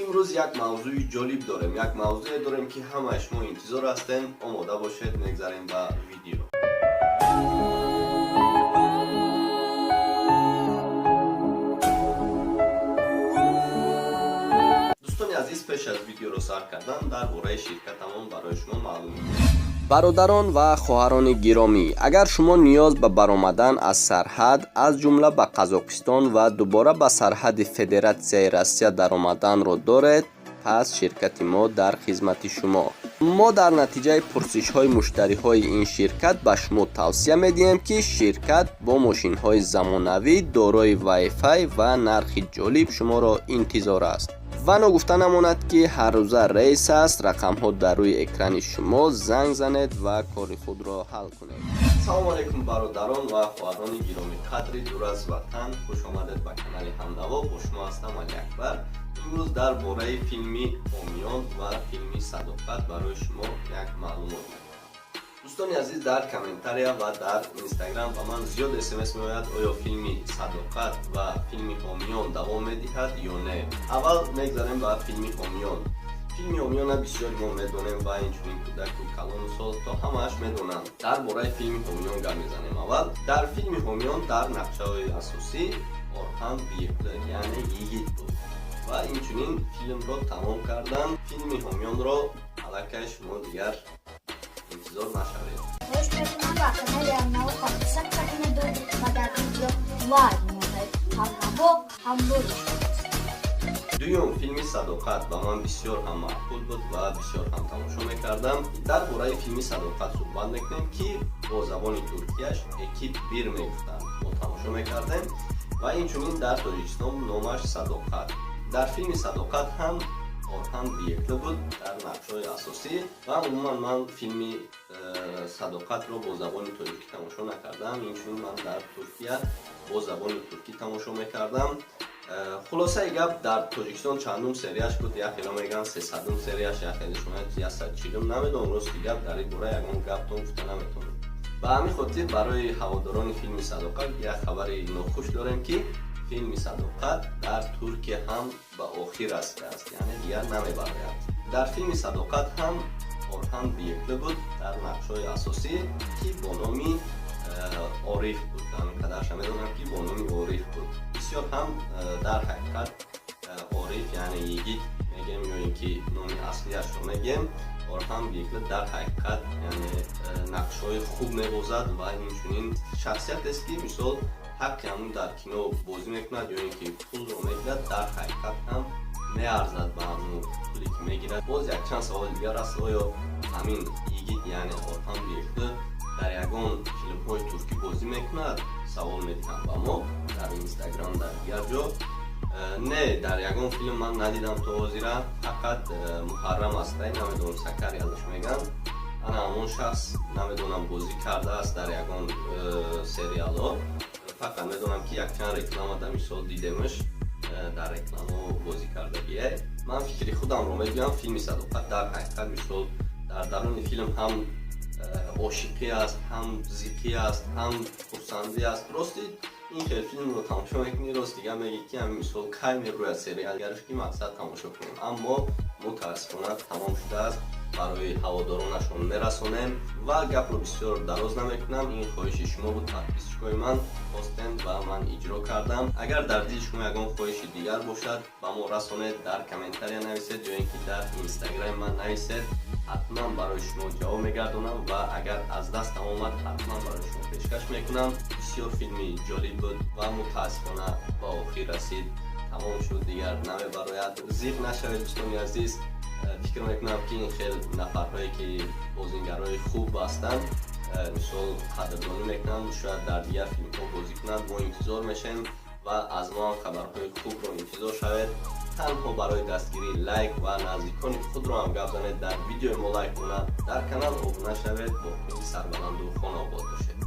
امروز یک موضوع جالب داریم. یک موضوع داریم که همه شما انتظار هستین. آماده باشید، میگذاریم به ویدیو. دوستان عزیز، پیش از ویدیو رو سر کردن درباره شرکتمون برای شما معلوم کنم. برادران و خواهران گرامی، اگر شما نیاز به برآمدن از سرحد از جمله به قزاقستان و دوباره به سرحد فدراسیای روسیه درآمدن را دارید، پس شرکت ما در خدمت شما. ما در نتیجه پرسش های مشتری های این شرکت به شما توصیه میدیم که شرکت با ماشین های زمانوی دارای وای فای و نرخ جالب شما را انتظار است. و نگفته نماند که هر روزه رئیس است. رقم ها در روی اکران شما، زنگ زنید و کار خود را حل کنید. سلام علیکم برادران و خواهران گرامی قدری دور از وطن، خوش آمدید به کانال همنوا. با شما هستم علی اکبر. امروز درباره فیلمی همیان و فیلمی صداقت برای شما یک معلومات میدم. دوستان عزیز، در کامنتاریا و در اینستاگرام به من زیاد اسمس میآید آیا فیلمی صداقت و فیلمی همیان دوام میدهد یا نه. اول میگذاریم به فیلمی همیان. فیلمی همیان بسیار ما میدونیم و اینچنین کودک و کلان و سال تا همه‌اش میدونن. درباره فیلمی همیان گپ میزنیم. اول در فیلمی همیان در نقشه های اساسی آرهان بیکلر یعنی یگیت بود و اینچنین فیلم را تمام کردن. فیلمی همیان را علاقه شما دیگر انتظار نشوید. خوش بکنم و کانال همنوا سابسکرایب کنید و در ویدیو لایک کنید. همنوا دویم فیلمی صداقت با من بسیار هم معقول بود و بسیار هم تماشا میکردم. درباره فیلمی صداقت صحبت میکنیم که با زبان ترکیش اکیپ بیر میگفتن. ما تماشا میکردیم و اینچنین در تاجیکستان نامش صداقت. در فیلم صداقت هم آرهان بیکلر بود در نقش‌های اساسی و عموما من فیلم صداقت رو با زبان ترکی تماشا نکردم. اینچنین من در ترکیه با زبان ترکی تماشا میکردم. خلاصه گپ در تاجیکستان چندم سریاش بود. یک خیلی میگن 300 سریاش، یک خیلی شما 140 نمیدونم. راست گپ در این باره یگان گپ تون گفته نمیتونم. به همین خاطر برای هواداران فیلم صداقت یک خبر ناخوش داریم که فیلم صداقت در ترکیه هم به آخر رسیده است، یعنی دیگر نمیبراید. در فیلم صداقت هم آرهان بیکلر بود در نقش‌های اساسی که با نام عارف بود. پدرش میدونم که با نام عارف بود. بسیار هم در حقیقت عارف یعنی یگیت میگیم یا اینکه نام اصلیش رو میگیم. آرهان بیکلر در حقیقت یعنی نقش‌های خوب می‌بازد و اینچنین شخصیت است که مثال حق همون در کینو بازی میکند یا اینکه پول رو میگیرد، در حقیقت هم میارزد به همون پولی که میگیرد. باز یک چند سوال دیگر است، آیا همین یگیت یعنی آرهان بیکلر در یگان فیلم های ترکی بازی میکند؟ سوال میدهم و ما در اینستاگرام در دیگر جا نه، در یگان فیلم من ندیدم تا حاضره. فقط محرم است، نمیدونم سکر یادش میگن، انا همون شخص نمیدونم بازی کرده است در یگان سریال ها. فقط میدونم که یک چند رکلام در مثال دیدمش در رکلام ها بازی کرده بیه. من فکری خودم رو میگم فیلم صداقت در حقیقت مثال در درون فیلم هم عاشقی است، هم زیقی است، هم خرسندی است. راستی این خیلی فیلم رو تماشا میکنی، راست دیگه میگی که همین مثال کای میروی سریال گرش که مقصد تماشا کنیم، اما متاسفانه تمام شده است. برای هوادارانشون میرسونم و گپ رو بسیار دراز نمیکنم. این خواهش شما بود، تحقیقش من خواستند و من اجرا کردم. اگر در دل شما یگان خواهش دیگر باشد با ما رسونید، در کامنتاریا نویسید یا اینکه در اینستاگرام من نویسید، حتما برای شما جواب میگردونم و اگر از دست آمد حتما برای شما پیشکش میکنم. بسیار فیلمی جالب بود و متاسفانه با آخر رسید، تمام شد، دیگر نمیبراید. زیق نشوید دوستان عزیز. فکر میکنم که این خیلی نفرهایی که بازیگرای خوب هستند مثال قدردانی میکنم، شاید در دیگر فیلم ها بازی کنند. ما انتظار میشیم و از ما خبرهای خوب رو انتظار شوید. تنها برای دستگیری لایک و نزدیکان خود رو هم گپ زنید، در ویدیو ما لایک کنید، در کانال ابونه شوید، با خیلی سربلند و خانه آباد باشید.